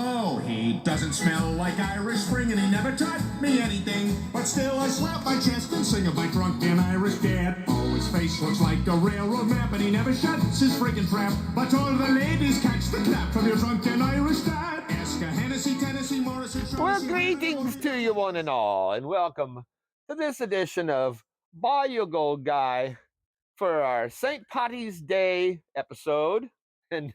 Oh, he doesn't smell like Irish Spring and he never taught me anything. But still I slap my chest and sing of my drunken Irish dad. Oh, his face looks like a railroad map and he never shuts his friggin' trap. But all the ladies catch the clap from your drunken Irish dad. Ask a Hennessy, Tennessee, Morrison, Well, greetings to you one and all, and welcome to this edition of Bayou Gold Guy for our St. Paddy's Day episode. And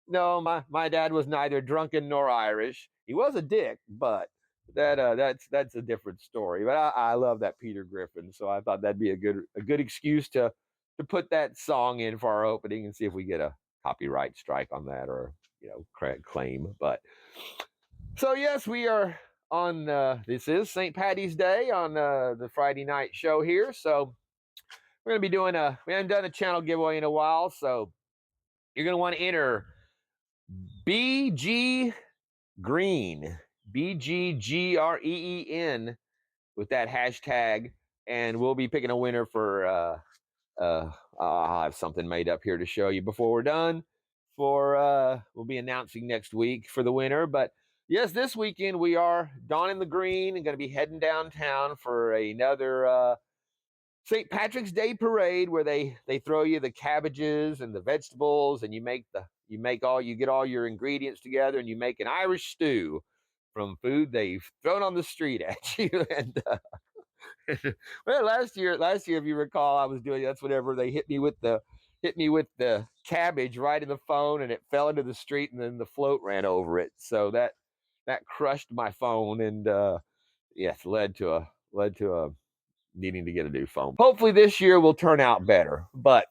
no, my dad was neither drunken nor Irish. He was a dick, but that's a different story. But I love that Peter Griffin, so I thought that'd be a good excuse to put that song in for our opening and see if we get a copyright strike on that or claim. But so yes, we are on. This is St. Paddy's Day on the Friday night show here. So we're gonna be doing we haven't done a channel giveaway in a while, so you're gonna want to enter BG Green, BGGREEN with that hashtag, and we'll be picking a winner for. I'll have something made up here to show you before we're done. We'll be announcing next week for the winner, but yes, this weekend we are donning the green and going to be heading downtown for another St. Patrick's Day parade where they throw you the cabbages and the vegetables, and you get all your ingredients together and you make an Irish stew from food they've thrown on the street at you. And well, last year, if you recall, I was doing that's whenever they hit me with the cabbage right in the phone, and it fell into the street, and then the float ran over it. So that crushed my phone, and yes, led to a needing to get a new phone. Hopefully, this year will turn out better. But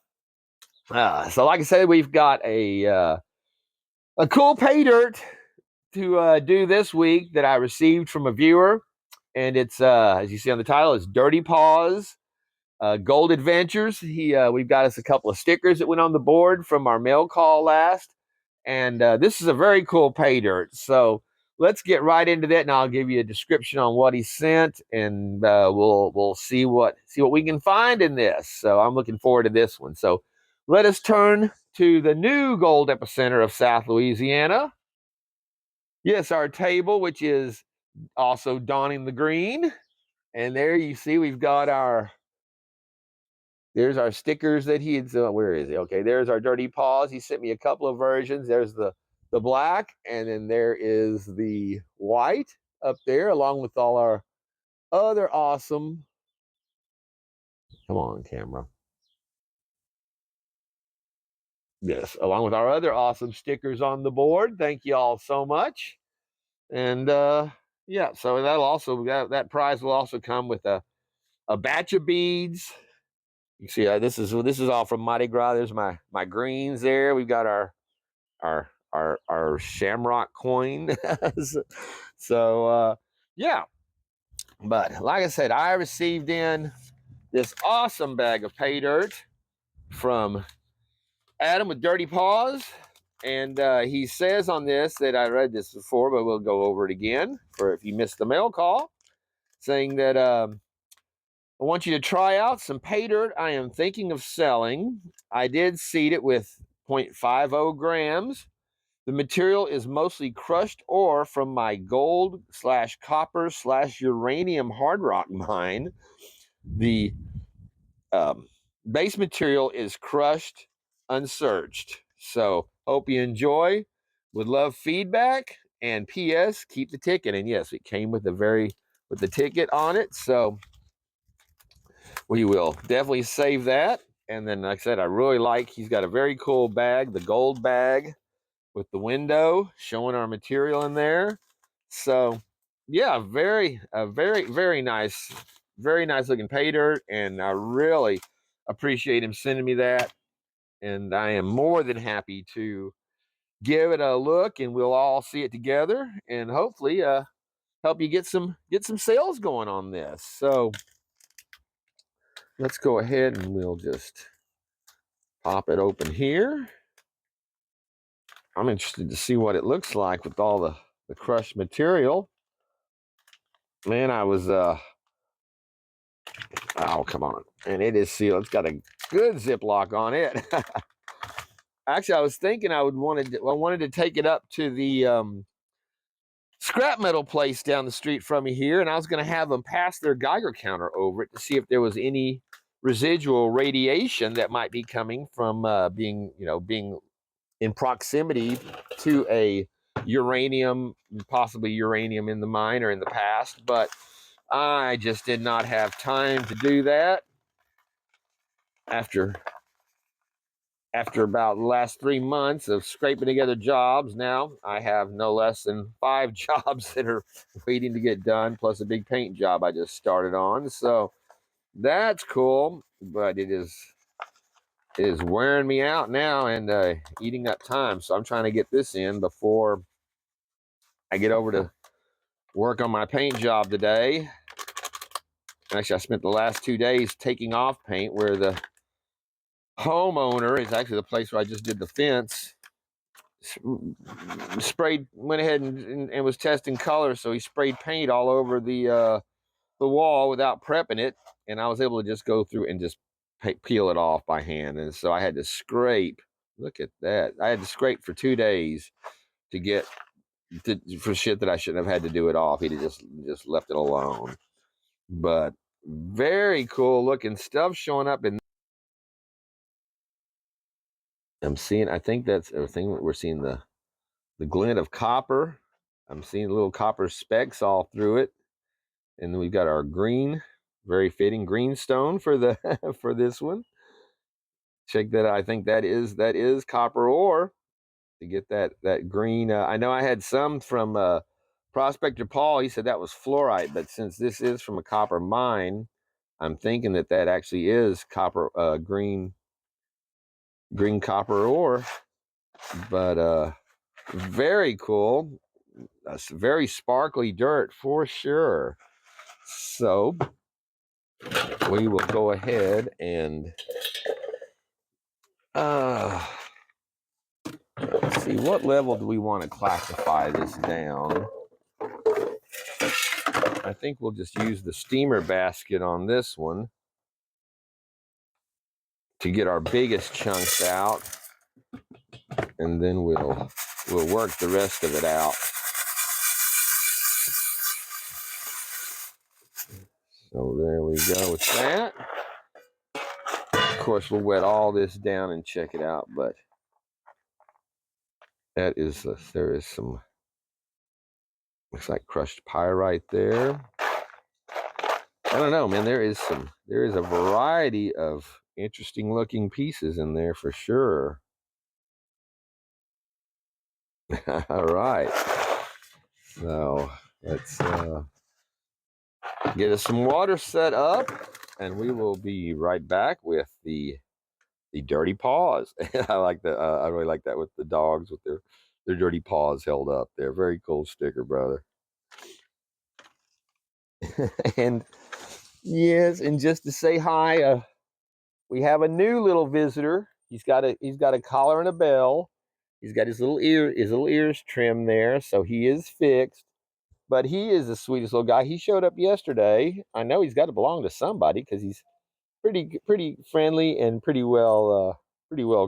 so, like I said, we've got a cool pay dirt to do this week that I received from a viewer. And it's as you see on the title, it's Dirty Paws Gold Adventures. We've got us a couple of stickers that went on the board from our mail call last, and this is a very cool pay dirt. So let's get right into that, and I'll give you a description on what he sent, and we'll see what we can find in this. So I'm looking forward to this one. So let us turn to the new gold epicenter of South Louisiana. Yes, our table, which is also donning the green. And there you see we've got there's our stickers that he had. Where is he? Okay, there's our Dirty Paws. He sent me a couple of versions. There's the black, and then there is the white up there, along with all our other awesome. Come on, camera. Yes, along with our other awesome stickers on the board. Thank you all so much. And yeah, so that prize will also come with a batch of beads. You see, this is all from Mardi Gras. There's my greens there. We've got our shamrock coin. So yeah, but like I said, I received in this awesome bag of pay dirt from Adam with Dirty Paws, and he says on this that I read this before, but we'll go over it again for if you missed the mail call, saying that I want you to try out some pay dirt I am thinking of selling. I did seed it with 0.50 grams. The material is mostly crushed ore from my gold/copper/uranium hard rock mine. The base material is crushed, unsearched. So hope you enjoy. Would love feedback. And P.S. keep the ticket. And yes, it came with the ticket on it. So we will definitely save that. And then, like I said, he's got a very cool bag, the gold bag with the window showing our material in there. So yeah, very nice looking pay dirt, and I really appreciate him sending me that, and I am more than happy to give it a look, and we'll all see it together, and hopefully help you get some sales going on this. So let's go ahead and we'll just pop it open here. I'm interested to see what it looks like with all the crushed material. Man, I was oh, come on. And it is sealed. It's got a good Ziploc on it. Actually, I was thinking I wanted to take it up to the scrap metal place down the street from me here, and I was going to have them pass their Geiger counter over it to see if there was any residual radiation that might be coming from being in proximity to a uranium, possibly uranium in the mine or in the past, but I just did not have time to do that. After about the last 3 months of scraping together jobs, now I have no less than 5 jobs that are waiting to get done, plus a big paint job I just started on. So that's cool, but it is wearing me out now and eating up time. So I'm trying to get this in before I get over to work on my paint job today. Actually, I spent the last 2 days taking off paint where the homeowner is actually the place where I just did the fence. Went ahead and was testing color, so he sprayed paint all over the wall without prepping it, and I was able to just go through and just peel it off by hand. And so I had to scrape. Look at that! I had to scrape for 2 days to get for shit that I shouldn't have had to do it off. He'd have just left it alone. But very cool looking stuff showing up in. I think that's everything. We're seeing the glint of copper. I'm seeing little copper specks all through it. And then we've got our green, very fitting green stone for the for this one. Check that out. I think that is copper ore to get that green. I know I had some from Prospector Paul. He said that was fluorite, but since this is from a copper mine, I'm thinking that actually is copper, green copper ore. But very cool. That's very sparkly dirt for sure. So we will go ahead and let's see, what level do we want to classify this down? I think we'll just use the steamer basket on this one to get our biggest chunks out, and then we'll work the rest of it out. So there we go with that. Of course, we'll wet all this down and check it out, but that is there is some, looks like crushed pyrite there. I don't know, man. There is a variety of interesting looking pieces in there for sure. All right. So let's get us some water set up, and we will be right back with the dirty paws. I like that. I really like that with the dogs with their dirty paws held up there. Very cool sticker, brother. And yes, and just to say hi, we have a new little visitor. He's got a collar and a bell. He's got his little ears trimmed there, so he is fixed. But he is the sweetest little guy. He showed up yesterday. I know he's got to belong to somebody because he's pretty friendly and pretty well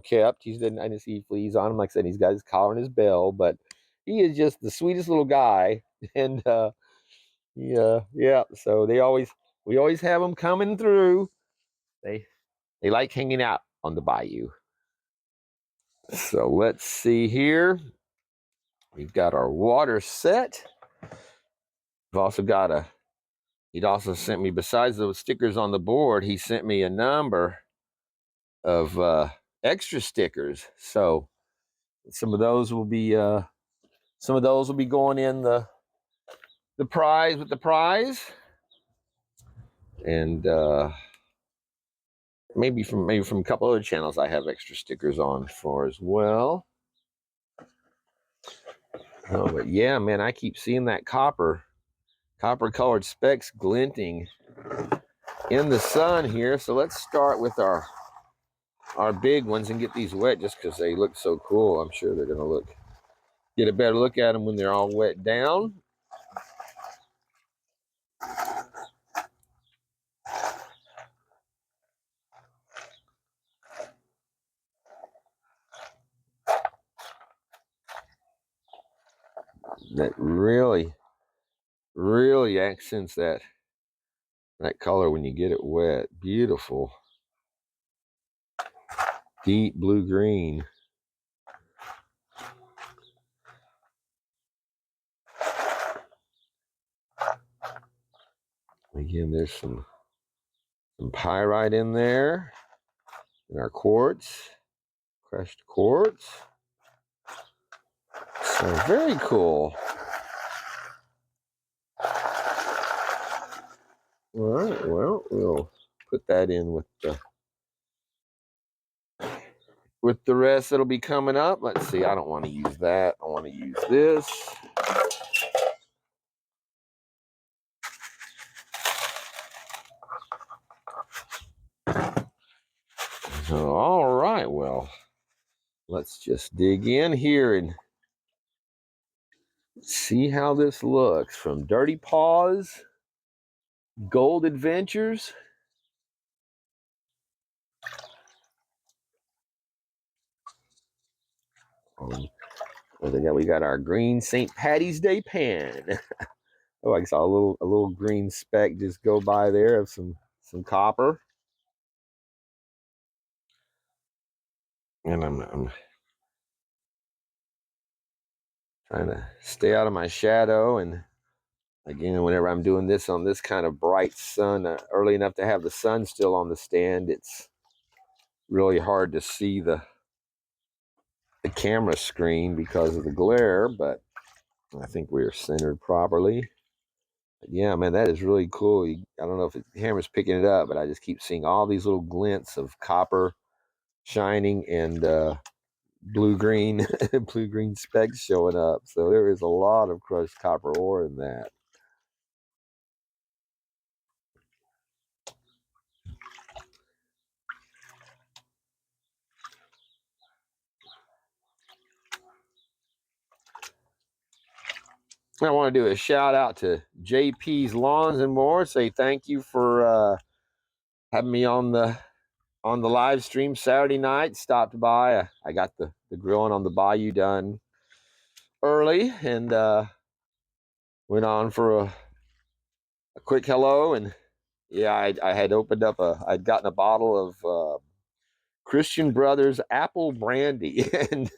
kept. I didn't see fleas on him. Like I said, he's got his collar and his bell, but he is just the sweetest little guy. And yeah. So we always have them coming through. They like hanging out on the bayou. So let's see here. We've got our water set. We've also got he'd also sent me, besides those stickers on the board, he sent me a number of extra stickers. So some of those will be going in the prize with the prize. And maybe from a couple other channels I have extra stickers on for as well. Oh, but yeah, man, I keep seeing that copper colored specks glinting in the sun here. So let's start with our big ones and get these wet just because they look so cool. I'm sure they're gonna get a better look at them when they're all wet down. That really really accents that color when you get it wet. Beautiful. Deep blue-green. Again, there's some pyrite in there. And our quartz. Crushed quartz. So very cool. All right, well, we'll put that in with the rest that'll be coming up. Let's see, I don't want to use that. I want to use this. So, all right, well, let's just dig in here and see how this looks from Dirty Paws Gold Adventures. We got our green St. Paddy's Day pen. Oh, I saw a little green speck just go by there of some copper. And I'm trying to stay out of my shadow. And again, whenever I'm doing this on this kind of bright sun, early enough to have the sun still on the stand, it's really hard to see the camera screen because of the glare, but I think we're centered properly. But yeah, man, that is really cool. I don't know if the camera's picking it up, but I just keep seeing all these little glints of copper shining and blue-green blue-green specks showing up. So there is a lot of crushed copper ore in that. I want to do a shout out to JP's Lawns and More. Say thank you for having me on the live stream Saturday night. Stopped by. I got the grilling on the Bayou done early and went on for a quick hello. And yeah, I had opened up I'd gotten a bottle of Christian Brothers apple brandy, and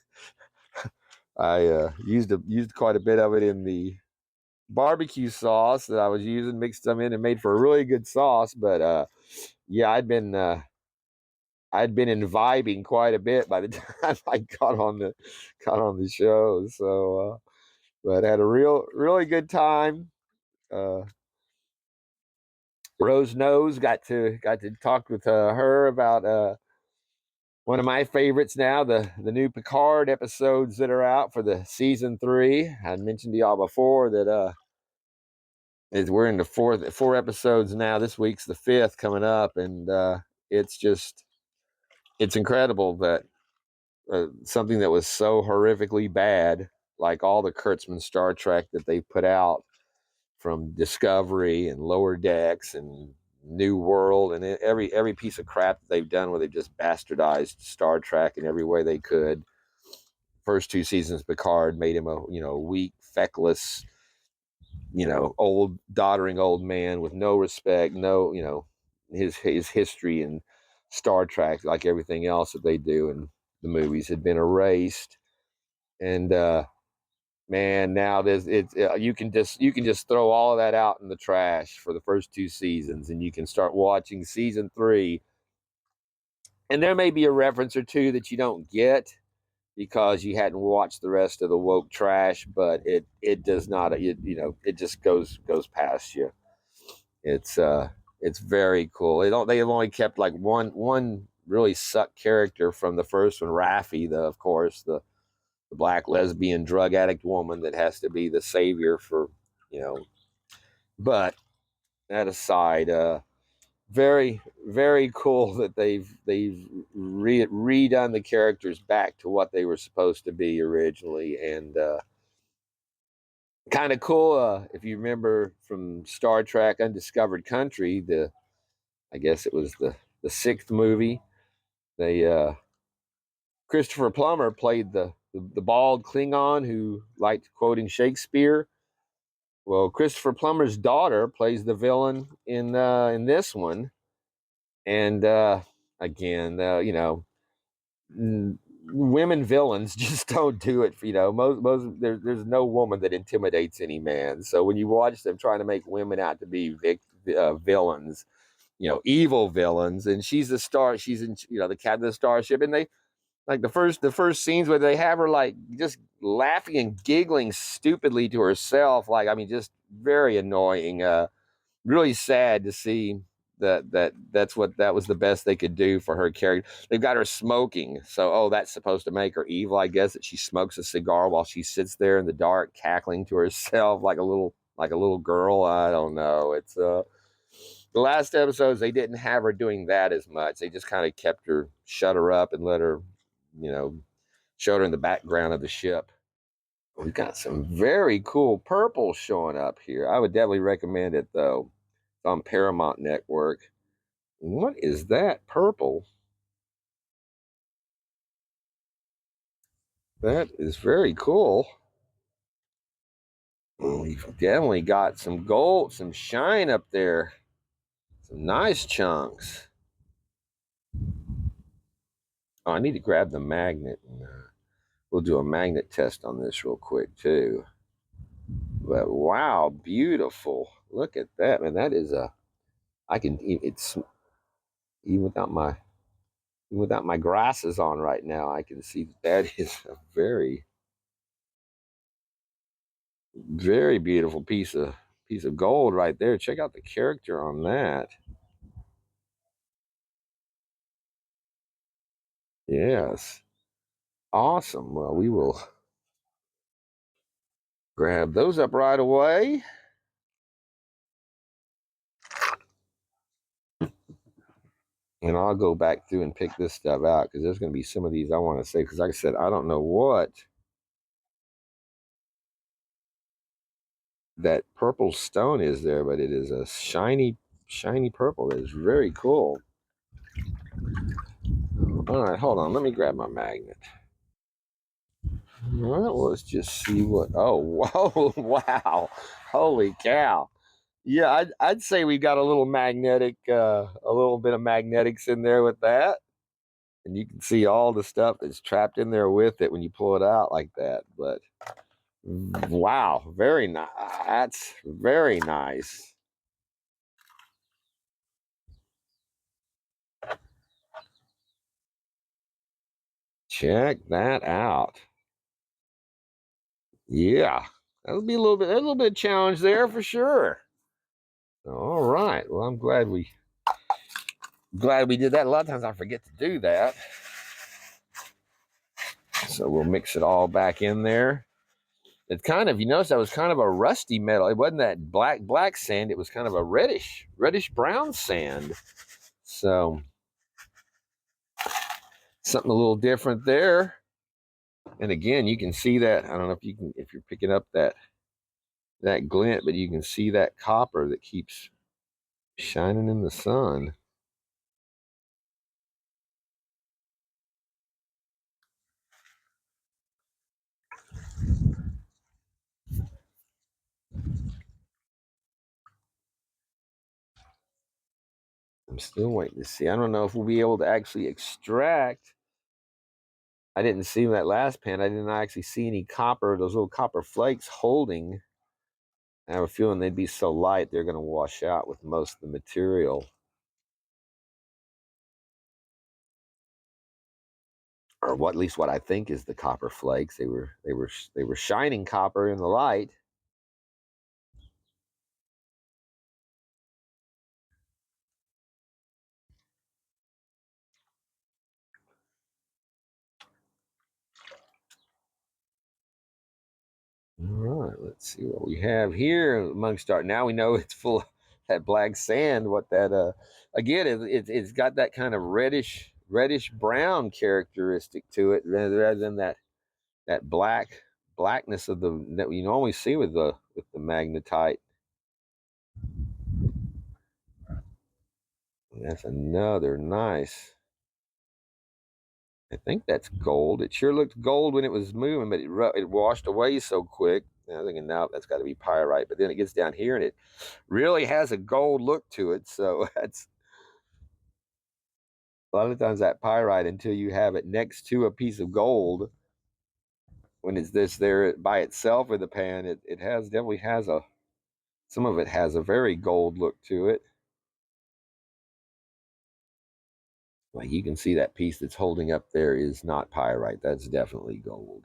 I used quite a bit of it in the barbecue sauce that I was using, mixed them in and made for a really good sauce. But yeah, I'd been imbibing quite a bit by the time I got on the show. So but had a really good time. Rose Nose got to talk with her about one of my favorites now, the new Picard episodes that are out for the season 3. I mentioned to y'all before that we're in the four episodes now. This week's the 5th coming up, and it's incredible that something that was so horrifically bad, like all the Kurtzman Star Trek that they put out, from Discovery and Lower Decks and New World and every piece of crap that they've done where they've just bastardized Star Trek in every way they could. First 2 seasons, Picard made him a weak, feckless, old, doddering old man with no respect, his history and Star Trek, like everything else that they do in the movies, had been erased. And man, now you can just throw all of that out in the trash for the first 2 seasons, and you can start watching season 3. And there may be a reference or two that you don't get because you hadn't watched the rest of the woke trash, but it does not, it just goes past you. It's very cool. They've only kept like one really suck character from the first one, Raffi, of course, the black lesbian drug addict woman that has to be the savior for, but that aside, very, very cool that they've redone the characters back to what they were supposed to be originally. And kind of cool, if you remember from Star Trek Undiscovered Country, I guess it was the 6th movie, Christopher Plummer played the bald Klingon who liked quoting Shakespeare. Well, Christopher Plummer's daughter plays the villain in this one, and again, you know, women villains just don't do it. You know, most there's no woman that intimidates any man. So when you watch them trying to make women out to be villains, you know, evil villains, and she's the star. She's in, you know, the captain of the starship, and they like the first scenes where they have her like just laughing and giggling stupidly to herself. Like, I mean, just very annoying. Really sad to see that was the best they could do for her character. They've got her smoking, so oh, that's supposed to make her evil, I guess, that she smokes a cigar while she sits there in the dark cackling to herself like a little girl. I don't know. It's the last episodes they didn't have her doing that as much. They just kind of kept her, shut her up, and let her, you know, showed her in the background of the ship. We've got some very cool purple showing up here. I would definitely recommend it though. It's on Paramount Network. What is that purple? That is very cool. We've definitely got some gold, some shine up there. Some nice chunks. Oh, I need to grab the magnet. We'll do a magnet test on this real quick too. But wow, beautiful. Look at that, man. That is it's even without my glasses on right now, I can see that is a very, very beautiful piece of gold right there. Check out the character on that. Yes. Awesome. Well, we will grab those up right away. And I'll go back through and pick this stuff out because there's going to be some of these I want to say. Because like I said, I don't know what that purple stone is there, but it is a shiny, shiny purple. It is very cool. All right, hold on. Let me grab my magnet. All right, well, let's just see what. Oh, whoa, wow. Holy cow. Yeah, I'd say we got a little magnetic, a little bit of magnetics in there with that. And you can see all the stuff that's trapped in there with it when you pull it out like that. But wow, very nice. That's very nice. Check that out. Yeah, that'll be a little bit of challenge there for sure. All right. Well, I'm glad we did that. A lot of times I forget to do that. So we'll mix it all back in there. It's kind of, you notice that was kind of a rusty metal. It wasn't that black sand. It was kind of a reddish brown sand. So something a little different there. And again, you can see that. I don't know if you're picking up that glint, but you can see that copper that keeps shining in the sun. I'm still waiting to see. I don't know if we'll be able to actually extract. I didn't see that last pan. I didn't actually see any copper, those little copper flakes holding. I have a feeling they'd be so light they're going to wash out with most of the material. Or what, at least what I think is the copper flakes. They were shining copper in the light. All right, let's see what we have here amongst our. Now we know it's full of that black sand. What that again? It's got that kind of reddish brown characteristic to it, rather than that blackness of that you normally see with the magnetite. That's another nice. I think that's gold. It sure looked gold when it was moving, but it washed away so quick. I was thinking, no, that's got to be pyrite. But then it gets down here and it really has a gold look to it. So that's a lot of times that pyrite, until you have it next to a piece of gold, when it's this there by itself in the pan, it has definitely has a, some of it has a very gold look to it. Like you can see that piece that's holding up there is not pyrite. That's definitely gold.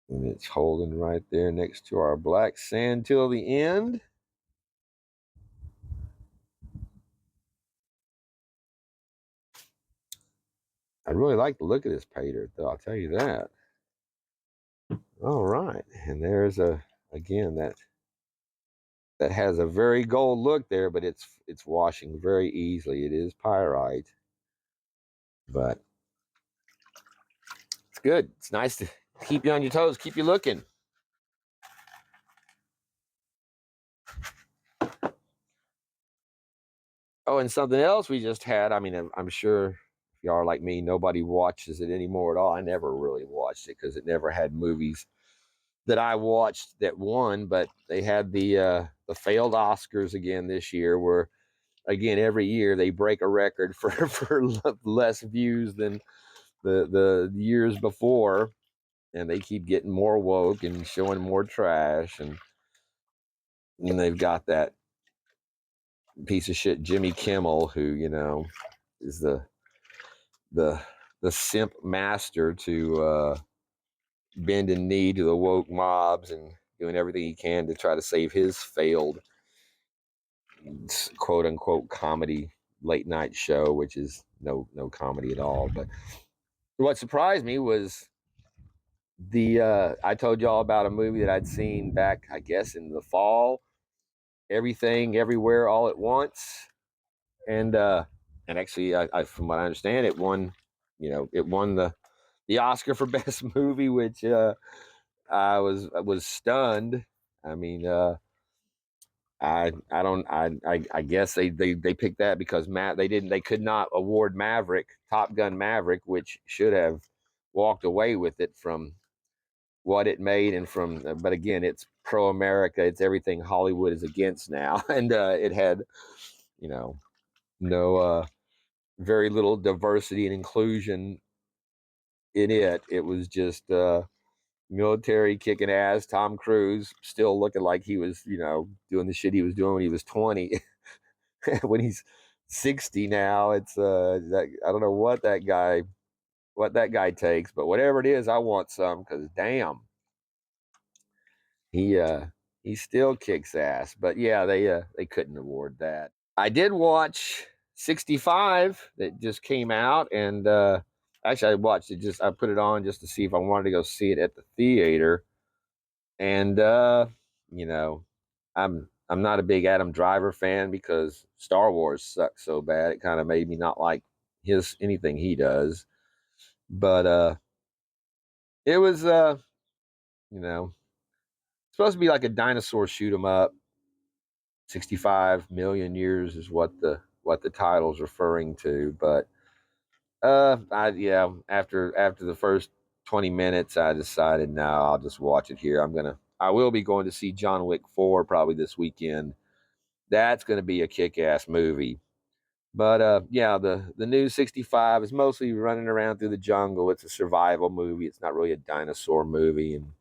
And it's holding right there next to our black sand till the end. I really like the look of this pay dirt, though, I'll tell you that. All right, and there's a, again, that has a very gold look there, but it's washing very easily. It is pyrite, but it's good. It's nice to keep you on your toes, keep you looking. Oh, and something else we just had, I mean, I'm sure if you are like me, nobody watches it anymore at all. I never really watched it because it never had movies that I watched that won, but they had the failed Oscars again this year, where again every year they break a record for less views than the years before, and they keep getting more woke and showing more trash, and they've got that piece of shit Jimmy Kimmel, who, you know, is the simp master to bend a knee to the woke mobs and doing everything he can to try to save his failed quote unquote comedy late night show, which is no comedy at all. But what surprised me was the I told y'all about a movie that I'd seen back, I guess, in the fall, Everything Everywhere All at Once. And actually, I from what I understand, it won, you know, it won the Oscar for best movie, which I was stunned. I mean, I guess they picked that because they could not award Maverick, Top Gun Maverick, which should have walked away with it from what it made and from, but again, it's pro America, it's everything Hollywood is against now. And it had, you know, no very little diversity and inclusion in it. It was just military kicking ass, Tom Cruise still looking like he was, you know, doing the shit he was doing when he was 20. When he's 60 now, it's that, I don't know what that guy takes, but whatever it is, I want some, because damn, he still kicks ass. But yeah, they couldn't award that. I did watch 65 that just came out, and actually I watched it, just I put it on just to see if I wanted to go see it at the theater. And you know, I'm not a big Adam Driver fan because Star Wars sucks so bad. It kind of made me not like anything he does. But it was you know, supposed to be like a dinosaur shoot 'em up. 65 million years is what the title's referring to. But yeah, after the first 20 minutes, I decided, no, I'll just watch it here. I will be going to see John Wick 4 probably this weekend. That's going to be a kick-ass movie. But yeah, the new 65 is mostly running around through the jungle. It's a survival movie. It's not really a dinosaur movie. And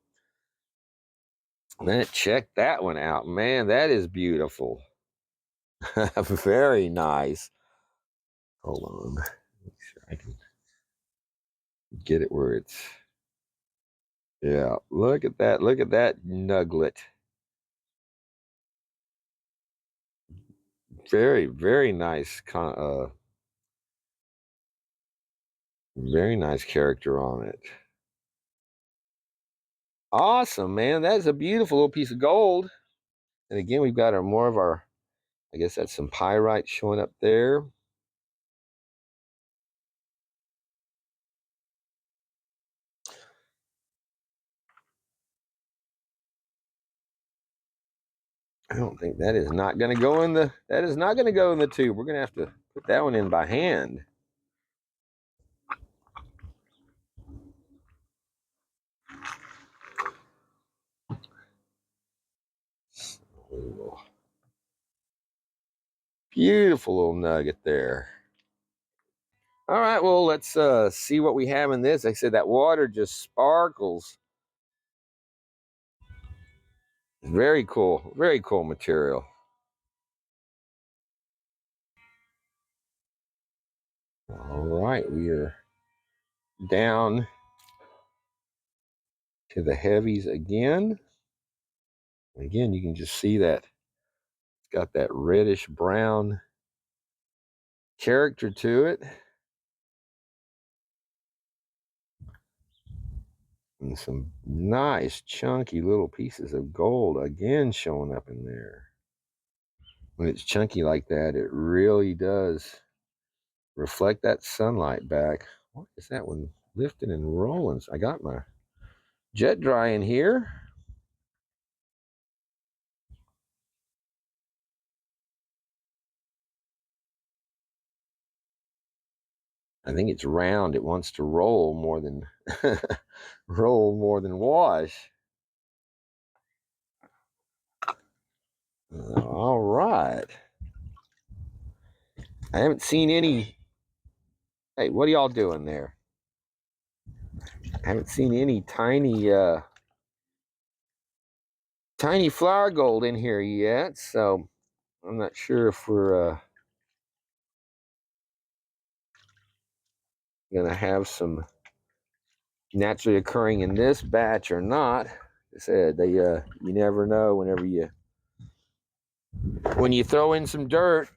man, check that one out, man. That is beautiful. Very nice. Hold on. Make sure I can get it where it's. Yeah, look at that. Look at that nugget. Very nice. Very nice character on it. Awesome, man. That is a beautiful little piece of gold. And again, we've got more of our, I guess that's some pyrite showing up there. I don't think that is not going to go in the, that is not going to go in the tube. We're going to have to put that one in by hand. Beautiful little nugget there. All right, well, let's see what we have in this. Like I said, that water just sparkles. Very cool material. All right, we are down to the heavies again. Again, you can just see that it's got that reddish brown character to it. And some nice chunky little pieces of gold again showing up in there. When it's chunky like that, it really does reflect that sunlight back. What is that one lifting and rolling? I got my jet dry in here. I think it's round. It wants to roll more than wash. All right. I haven't seen any. Hey, what are y'all doing there? I haven't seen any tiny flower gold in here yet, so I'm not sure if we're gonna have some naturally occurring in this batch or not. Like I said, they you never know whenever when you throw in some dirt,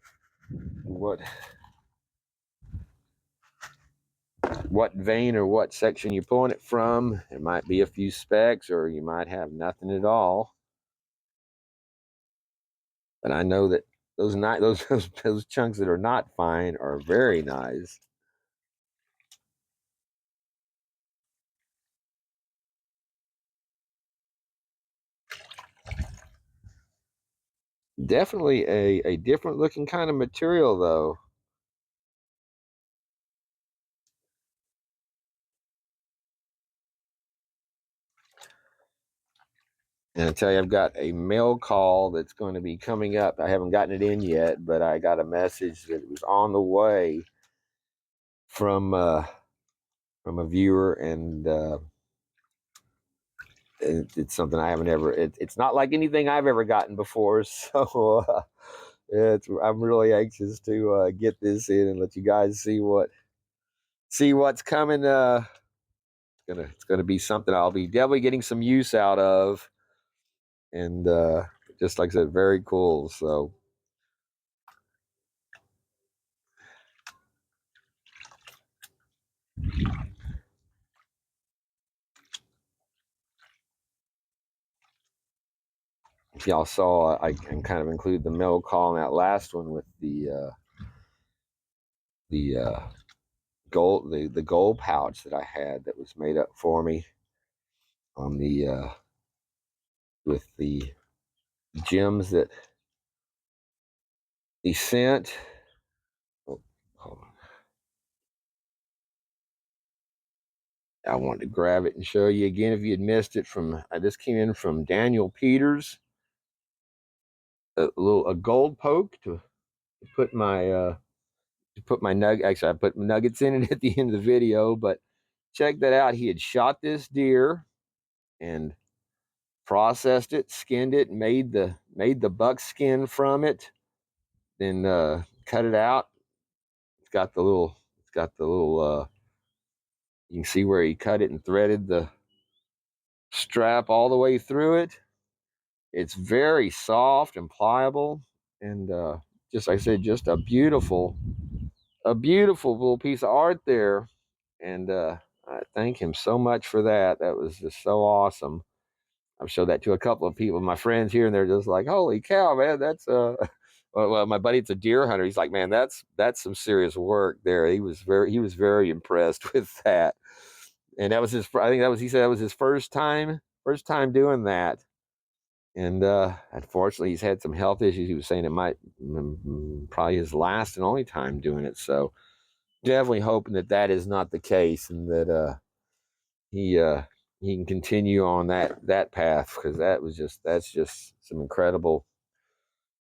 what vein or what section you're pulling it from. It might be a few specks, or you might have nothing at all. But I know that those chunks that are not fine are very nice. Definitely a different looking kind of material, though. And I tell you, I've got a mail call that's going to be coming up. I haven't gotten it in yet, but I got a message that it was on the way from a viewer, and it's something I haven't ever. It's not like anything I've ever gotten before, so I'm really anxious to get this in and let you guys see what's coming. It's gonna be something I'll be definitely getting some use out of, and just like I said, very cool. So. If y'all saw, I can kind of include the mail call in that last one with the gold pouch that I had that was made up for me on the with the gems that he sent. Oh, hold on. I wanted to grab it and show you again if you had missed it. This came in from Daniel Peters. A gold poke to put my nugget. Actually, I put nuggets in it at the end of the video, but check that out. He had shot this deer and processed it, skinned it, made the buck skin from it, then cut it out. It's got the little you can see where he cut it and threaded the strap all the way through it. It's very soft and pliable, and just like I said, just a beautiful little piece of art there. And I thank him so much for that. That was just so awesome. I've showed that to a couple of people, my friends here, and they're just like, "Holy cow, man! That's well, my buddy, it's a deer hunter. He's like, man, that's some serious work there." He was very impressed with that, and that was his. I think he said that was his first time doing that. And unfortunately, he's had some health issues. He was saying it might probably his last and only time doing it. So definitely hoping that is not the case, and that he can continue on that path, because that's just some incredible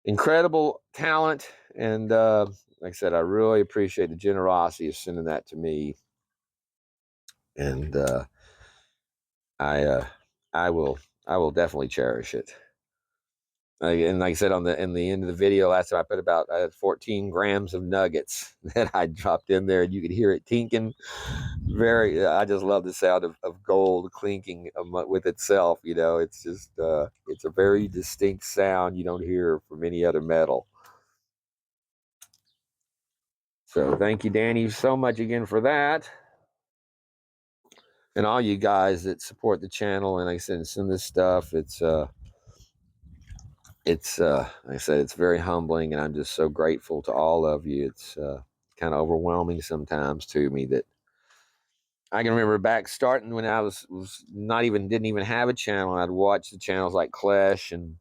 incredible talent. And like I said, I really appreciate the generosity of sending that to me. And I will definitely cherish it. And like I said in the end of the video last time, I had 14 grams of nuggets that I dropped in there, and you could hear it tinking. I just love the sound of gold clinking with itself. You know, it's just it's a very distinct sound you don't hear from any other metal. So thank you, Danny, so much again for that. And all you guys that support the channel and like I said, send this stuff. It's like I said, it's very humbling, and I'm just so grateful to all of you. It's kind of overwhelming sometimes to me that I can remember back starting when I was didn't even have a channel. I'd watch the channels like Clash and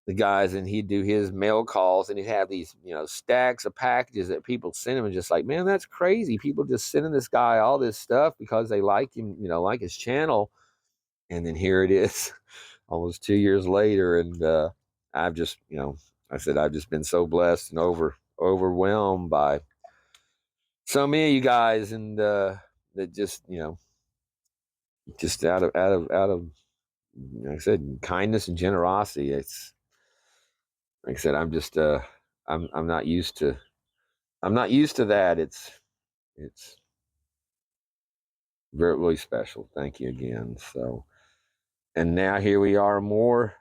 the guys, and he'd do his mail calls, and he'd have these, you know, stacks of packages that people send him, and just like, man, that's crazy. People just sending this guy all this stuff because they like him, you know, like his channel. And then here it is, almost 2 years later, and I've just, you know, I said I've just been so blessed and overwhelmed by so many of you guys, and that just, you know, just out of like I said, kindness and generosity. It's like I said, I'm just I'm not used to that. It's very really special. Thank you again. So, and now here we are, more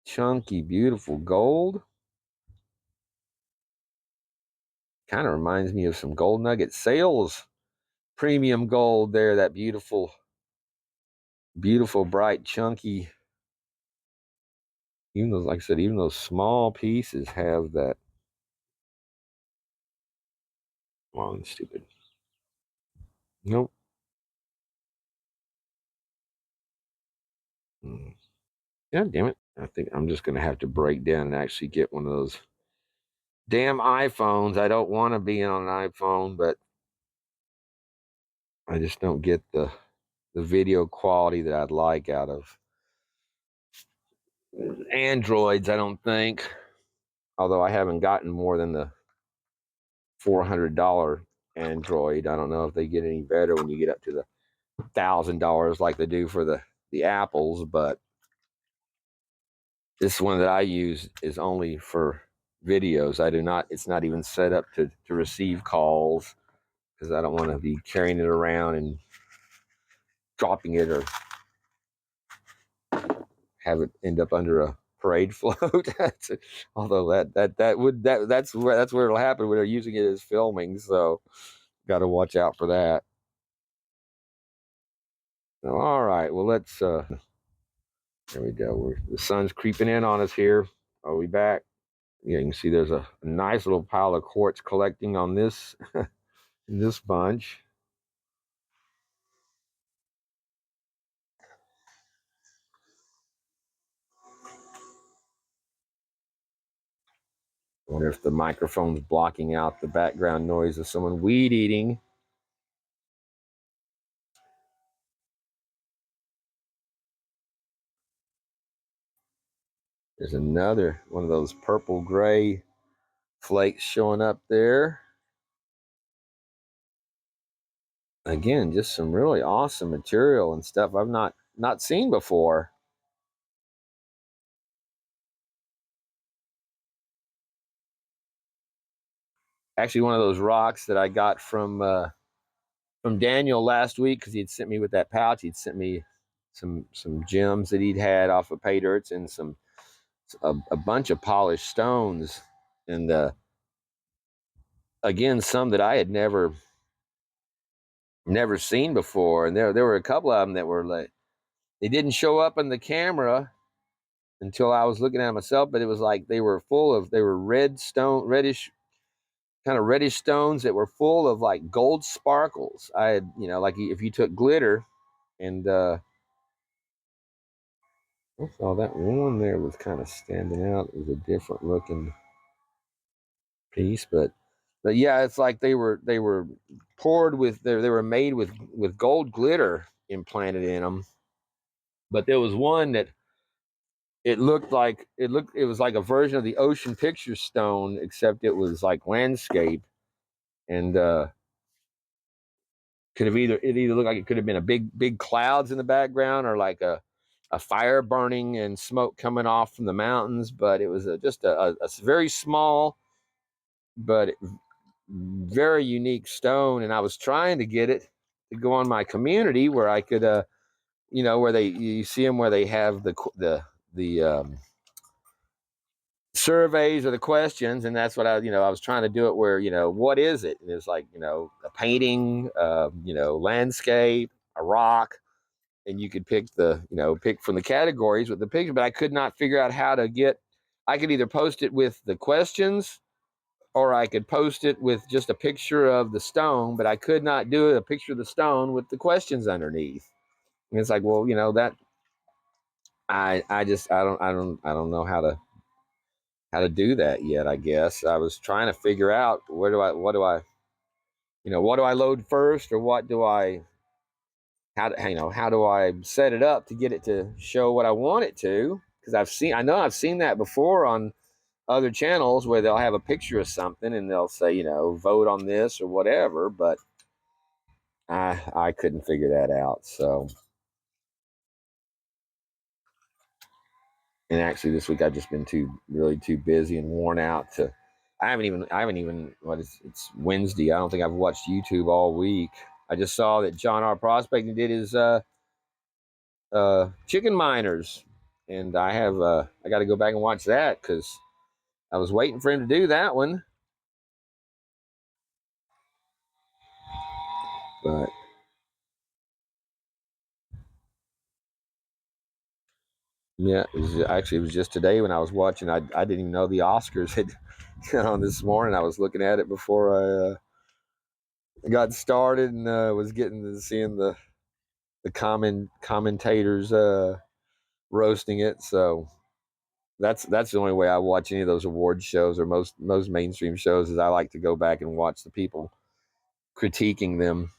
chunky, beautiful gold. Kind of reminds me of some gold nugget sales premium gold there. That beautiful, bright, chunky. Even those, like I said, even those small pieces have that. Come on, stupid. Nope. Yeah, damn it. I think I'm just going to have to break down and actually get one of those damn iPhones. I don't want to be on an iPhone, but I just don't get the video quality that I'd like out of Androids, I don't think. Although I haven't gotten more than the $400 Android. I don't know if they get any better when you get up to the $1,000 like they do for the Apples, but this one that I use is only for videos. I do not, it's not even set up to receive calls, because I don't want to be carrying it around and dropping it or have it end up under a parade float. Although that's where it'll happen when they're using it as filming. So got to watch out for that. All right, well, let's there we go. The sun's creeping in on us here. Are we back? Yeah, you can see there's a nice little pile of quartz collecting on this in this bunch. I wonder if the microphone's blocking out the background noise of someone weed eating. There's another one of those purple gray flakes showing up there. Again, just some really awesome material and stuff I've not seen before. Actually, one of those rocks that I got from Daniel last week, because he had sent me with that pouch. He'd sent me some gems that he'd had off of PAYDIRTs and a bunch of polished stones, and again, some that I had never seen before. And there were a couple of them that were like, they didn't show up in the camera until I was looking at myself, but it was like they were reddish stones that were full of like gold sparkles. I had, you know, like if you took glitter and I saw that one there was kind of standing out. It was a different looking piece, but yeah, it's like they were poured with, they were made with gold glitter implanted in them. But there was one that it was like a version of the ocean picture stone, except it was like landscape, and it either looked like it could have been a big clouds in the background, or like a fire burning and smoke coming off from the mountains. But it was just a very small but very unique stone, and I was trying to get it to go on my community where I could where you see them where they have the surveys or the questions, and that's what I was trying to do it where what is it, and it's like a painting, landscape, a rock, and you could pick pick from the categories with the picture. But I could not figure out how to get. I could either post it with the questions, or I could post it with just a picture of the stone, but I could not do a picture of the stone with the questions underneath. And it's like, well, that I don't know how to do that yet. I guess I was trying to figure out what do I load first, or what do I how do I set it up to get it to show what I want it to? Because I know I've seen that before on other channels where they'll have a picture of something and they'll say, vote on this or whatever, but I couldn't figure that out. So, and actually this week I've just been really too busy and worn out to. I haven't even. It's Wednesday. I don't think I've watched YouTube all week. I just saw that John R. Prospecting did his chicken miners, and I got to go back and watch that because I was waiting for him to do that one. But yeah, it was just today when I was watching. I didn't even know the Oscars had gone on this morning. I was looking at it before I got started, and was getting to seeing the commentators roasting it. So that's the only way I watch any of those award shows or most mainstream shows, is I like to go back and watch the people critiquing them.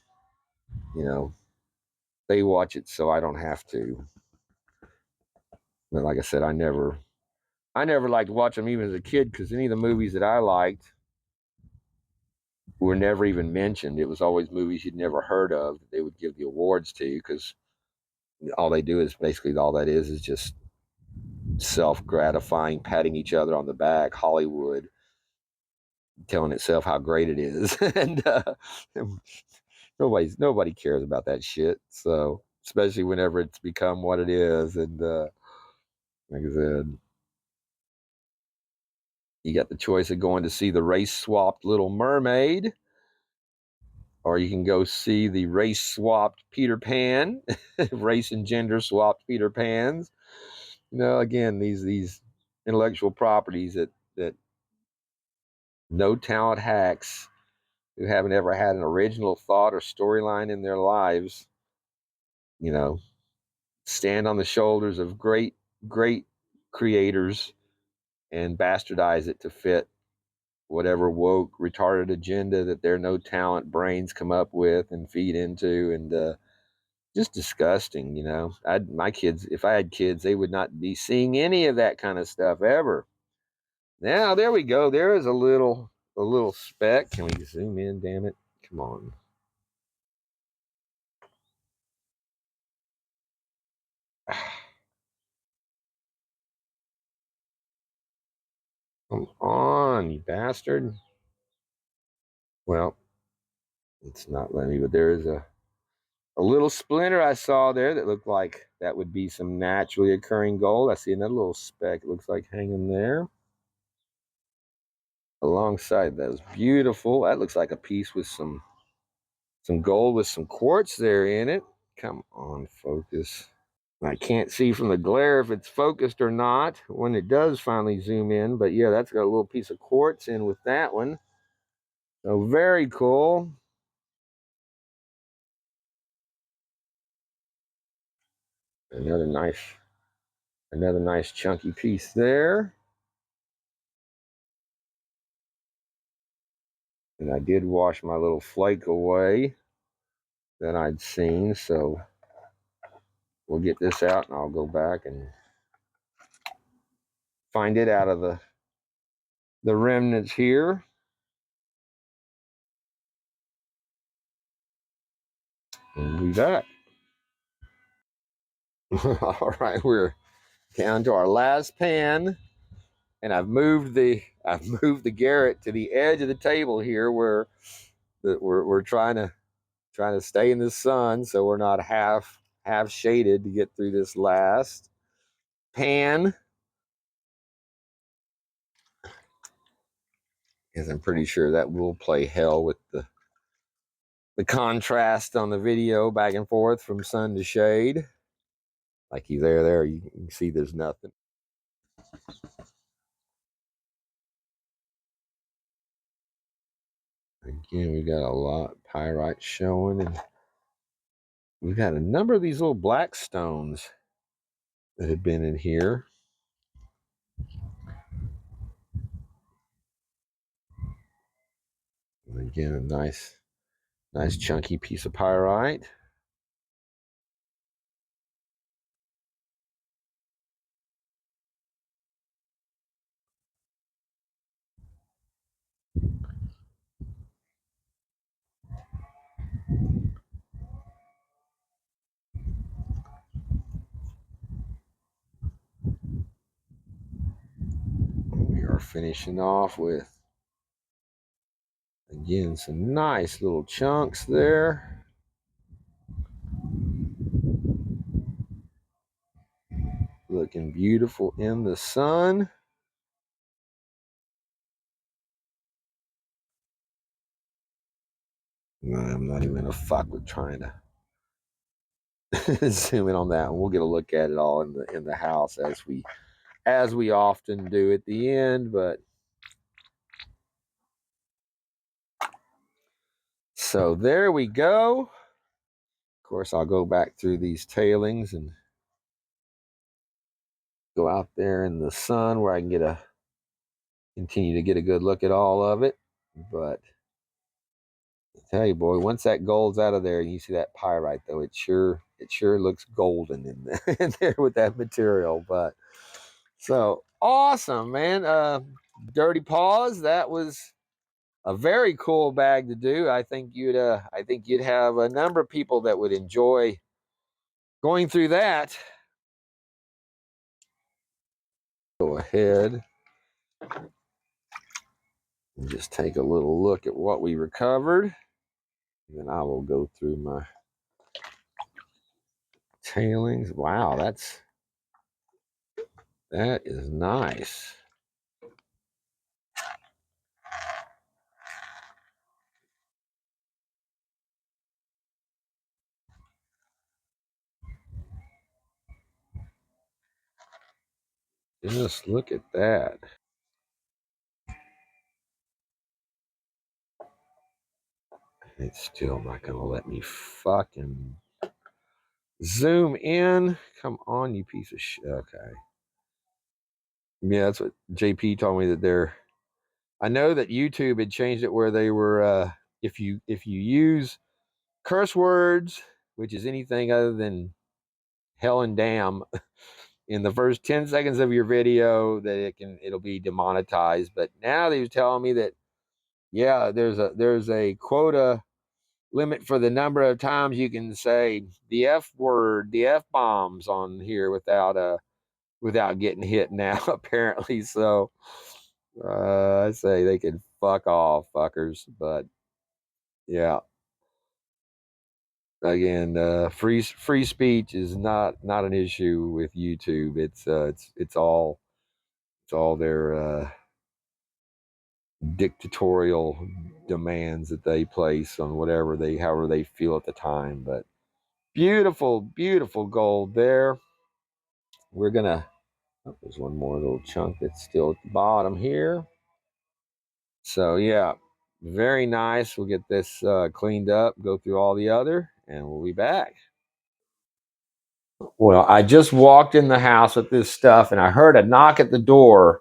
They watch it so I don't have to. But like I said, I never liked to watch them even as a kid, because any of the movies that I liked were never even mentioned. It was always movies you'd never heard of that they would give the awards to, because all they do is basically all that is just self-gratifying, patting each other on the back, Hollywood telling itself how great it is. And nobody cares about that shit. So especially whenever it's become what it is. And like I said, you got the choice of going to see the race-swapped Little Mermaid, or you can go see the race-swapped Peter Pan, race and gender-swapped Peter Pans. Again, these intellectual properties that no talent hacks who haven't ever had an original thought or storyline in their lives, stand on the shoulders of great creators and bastardize it to fit whatever woke retarded agenda that their no talent brains come up with and feed into. And just disgusting. My kids, if I had kids, they would not be seeing any of that kind of stuff ever. Now there we go. There is a little speck. Can we zoom in? Damn it! Come on. Come on, you bastard. Well, it's not letting me, but there is a little splinter I saw there that looked like that would be some naturally occurring gold. I see another little speck, it looks like, hanging there alongside those. Beautiful. That looks like a piece with some gold with some quartz there in it. Come on, focus. I can't see from the glare if it's focused or not when it does finally zoom in, but yeah, that's got a little piece of quartz in with that one. So very cool. Another nice chunky piece there. And I did wash my little flake away that I'd seen, so we'll get this out and I'll go back and find it out of the remnants here. We'll be back. All right, we're down to our last pan, and I've moved the Garrett to the edge of the table here, where we're trying to stay in the sun, so we're not half shaded to get through this last pan. Because I'm pretty sure that will play hell with the contrast on the video back and forth from sun to shade. Like you there, you can see there's nothing. Again, we got a lot of pyrite showing, and we got a number of these little black stones that have been in here. And again, a nice chunky piece of pyrite. We are finishing off with, again, some nice little chunks there. Looking beautiful in the sun. I'm not even gonna fuck with trying to zoom in on that. We'll get a look at it all in the house as we often do at the end. But so there we go. Of course, I'll go back through these tailings and go out there in the sun where I can continue to get a good look at all of it. But I tell you, boy, once that gold's out of there and you see that pyrite, though, it sure looks golden in there with that material. But so awesome, man. Dirty Paws, that was a very cool bag to do. I think you'd have a number of people that would enjoy going through that. Go ahead and just take a little look at what we recovered. And then I will go through my tailings. Wow, that is nice. Just look at that. It's still not gonna let me fucking zoom in. Come on, you piece of shit. Okay. Yeah, that's what JP told me, that I know that YouTube had changed it where they were if you use curse words, which is anything other than hell and damn, in the first 10 seconds of your video, that it'll be demonetized. But now they were telling me that, yeah, there's a quota limit for the number of times you can say the F word, the F bombs on here without getting hit now, apparently. So I say they can fuck off, fuckers. But yeah, again, free speech is not an issue with YouTube. It's all their dictatorial demands that they place on however they feel at the time. But beautiful gold there. We're gonna, oh, there's one more little chunk that's still at the bottom here. So yeah, very nice. We'll get this cleaned up, go through all the other, and we'll be back. Well, I just walked in the house with this stuff, and I heard a knock at the door,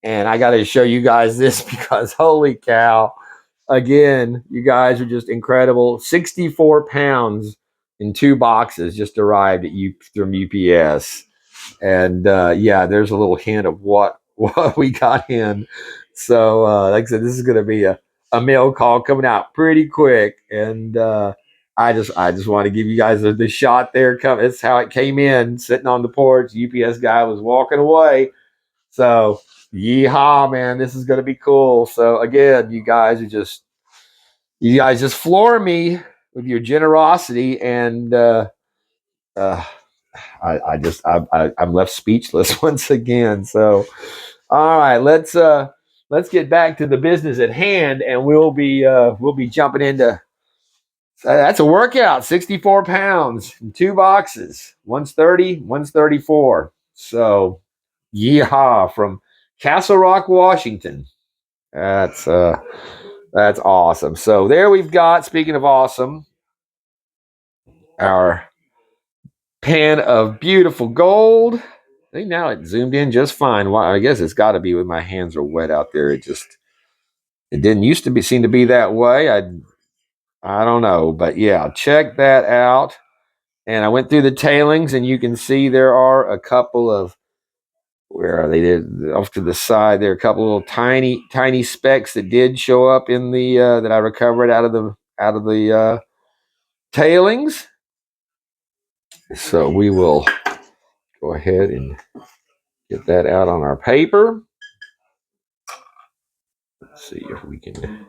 and I got to show you guys this because holy cow. Again, you guys are just incredible. 64 pounds in 2 boxes just arrived from UPS. And yeah, there's a little hint of what what we got in. So like I said, this is going to be a mail call coming out pretty quick, and I just want to give you guys the shot there. It's how it came in, sitting on the porch. UPS guy was walking away. So yeehaw, man, this is going to be cool. So again, you guys just floor me with your generosity, and I'm left speechless once again. So all right, let's get back to the business at hand, and we'll be jumping into that's a workout. 64 pounds in 2 boxes. One's 30, one's 34. So yeehaw from Castle Rock, Washington. That's awesome. So there we've got, speaking of awesome, our pan of beautiful gold. I think now it zoomed in just fine. Well, I guess it's got to be when my hands are wet out there. It didn't used to seem to be that way. I don't know, but yeah, check that out. And I went through the tailings, and you can see there are a couple of, where are they? Off to the side, there are a couple of little tiny specks that did show up in the that I recovered out of the tailings. So we will go ahead and get that out on our paper. Let's see if we can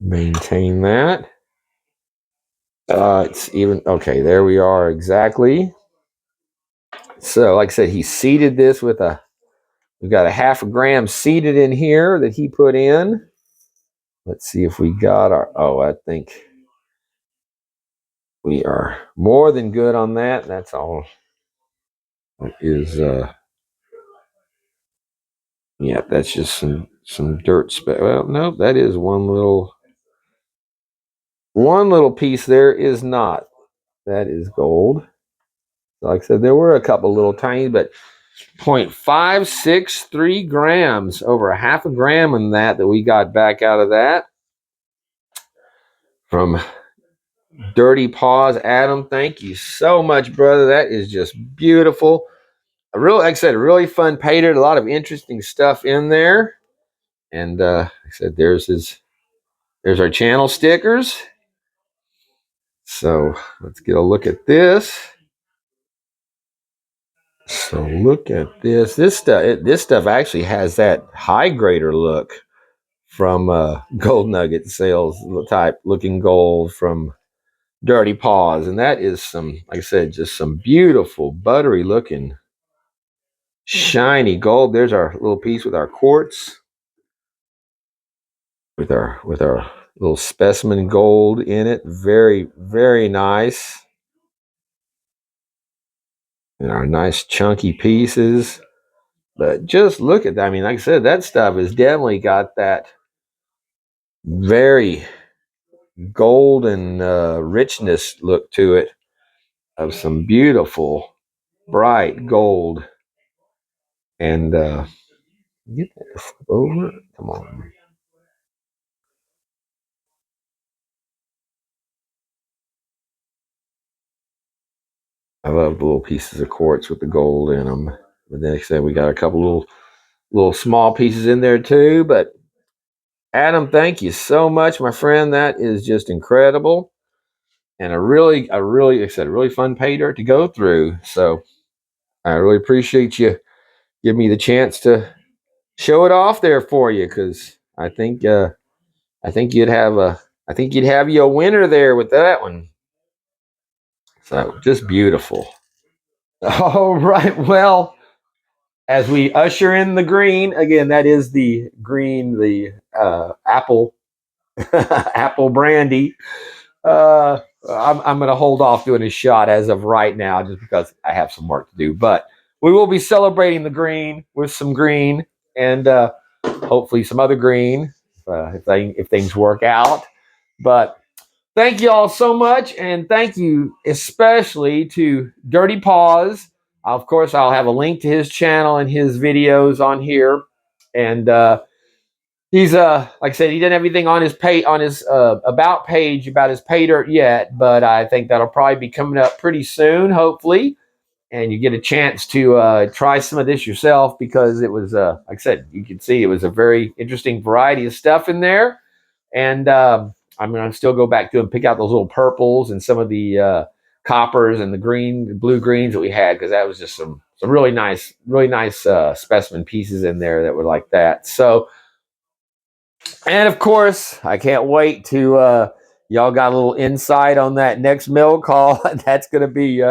maintain that. It's even okay. There we are exactly. So, like I said, he seeded this with we've got a 0.5 gram seeded in here that he put in. Let's see if we got I think we are more than good on that. That's all. It is, yeah, that's just some dirt speck. Well, no, that is one little piece there is not. That is gold. Like I said, there were a couple little tiny, but 0.563 grams, over 0.5 gram in that we got back out of that. From Dirty Paws, Adam, thank you so much, brother. That is just beautiful. Like I said, a really fun pay dirt. A lot of interesting stuff in there. And like I said, there's our channel stickers. So let's get a look at this. So look at this. This stuff actually has that high grader look from Gold Nugget sales type looking gold from Dirty Paws, and that is some, like I said, just some beautiful buttery looking shiny gold. There's our little piece with our quartz, with our little specimen gold in it. Very, very nice. And our nice chunky pieces. But just look at that. I mean, like I said, that stuff has definitely got that very golden richness look to it of some beautiful bright gold. And get that to flip over. Come on. I love the little pieces of quartz with the gold in them. But then, like I said, we got a couple little small pieces in there too. But Adam, thank you so much, my friend. That is just incredible. And like I said, a really fun pay dirt to go through. So I really appreciate you giving me the chance to show it off there for you, because I think you'd have you a winner there with that one. So just beautiful. All right. Well, as we usher in the green again, that is the green, the apple apple brandy. I'm going to hold off doing a shot as of right now, just because I have some work to do. But we will be celebrating the green with some green, and hopefully some other green if things work out. But thank you all so much, and thank you especially to Dirty Paws. Of course, I'll have a link to his channel and his videos on here, and he's like I said, he didn't have anything on his about page about his pay dirt yet, but I think that'll probably be coming up pretty soon, hopefully. and you get a chance to try some of this yourself, because it was, like I said, you can see it was a very interesting variety of stuff in there. And I'm going to still go back to and pick out those little purples and some of the coppers and the blue greens that we had, because that was just some really nice specimen pieces in there that were like that. So, and of course, I can't wait to y'all got a little insight on that next mill call. That's going to be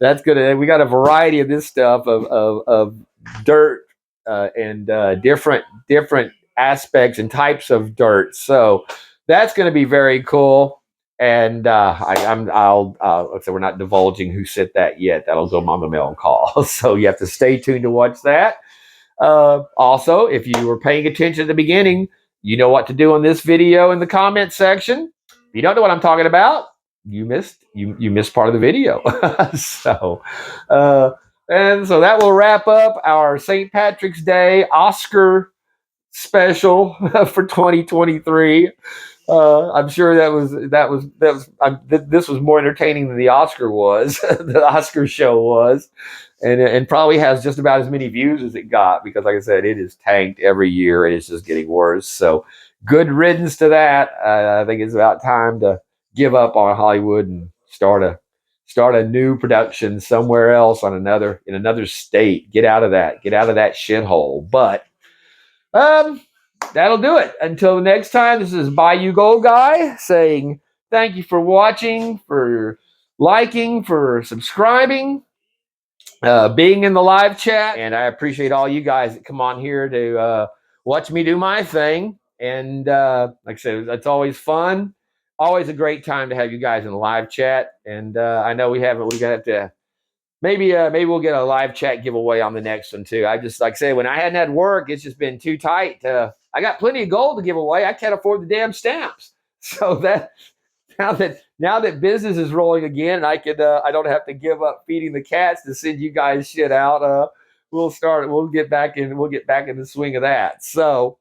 we got a variety of this stuff of dirt and different aspects and types of dirt. So that's going to be very cool. And so we're not divulging who sent that yet. That'll go on the mail call. So you have to stay tuned to watch that. Also, if you were paying attention at the beginning, you know what to do on this video in the comment section. If you don't know what I'm talking about, you missed part of the video. So and so that will wrap up our St. Patrick's Day Oscar special for 2023. I'm sure this was more entertaining than the Oscar was. The Oscar show was, and probably has just about as many views as it got, because, like I said, it is tanked every year and it's just getting worse. So good riddance to that. I think it's about time to give up on Hollywood and start a new production somewhere else in another state. Get out of that shithole. But that'll do it. Until the next time, this is Bayou Gold Guy saying thank you for watching, for liking, for subscribing, being in the live chat. And I appreciate all you guys that come on here to watch me do my thing. And like I said, it's always fun. Always a great time to have you guys in the live chat. And I know we're going to have to, maybe we'll get a live chat giveaway on the next one too. I just, like I say, when I hadn't had work, it's just been too tight. I got plenty of gold to give away. I can't afford the damn stamps. So that now that business is rolling again, and I don't have to give up feeding the cats to send you guys shit out. We'll get back in the swing of that. So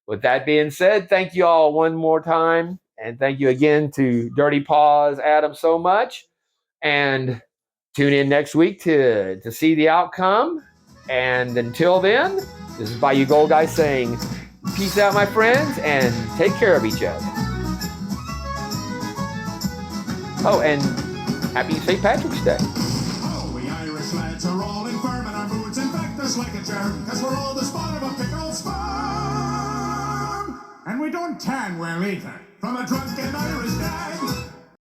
with that being said, thank you all one more time, and thank you again to Dirty Paws Adam so much. And tune in next week to see the outcome. And until then, this is Bayou Gold Guy saying peace out, my friends, and take care of each other. Oh, and happy St. Patrick's Day. Oh, we Irish lads are all infirm, and our moods infect us like a germ, because we're all the spawn of a pickled sperm. And we don't tan well either, from a drunken Irish gang.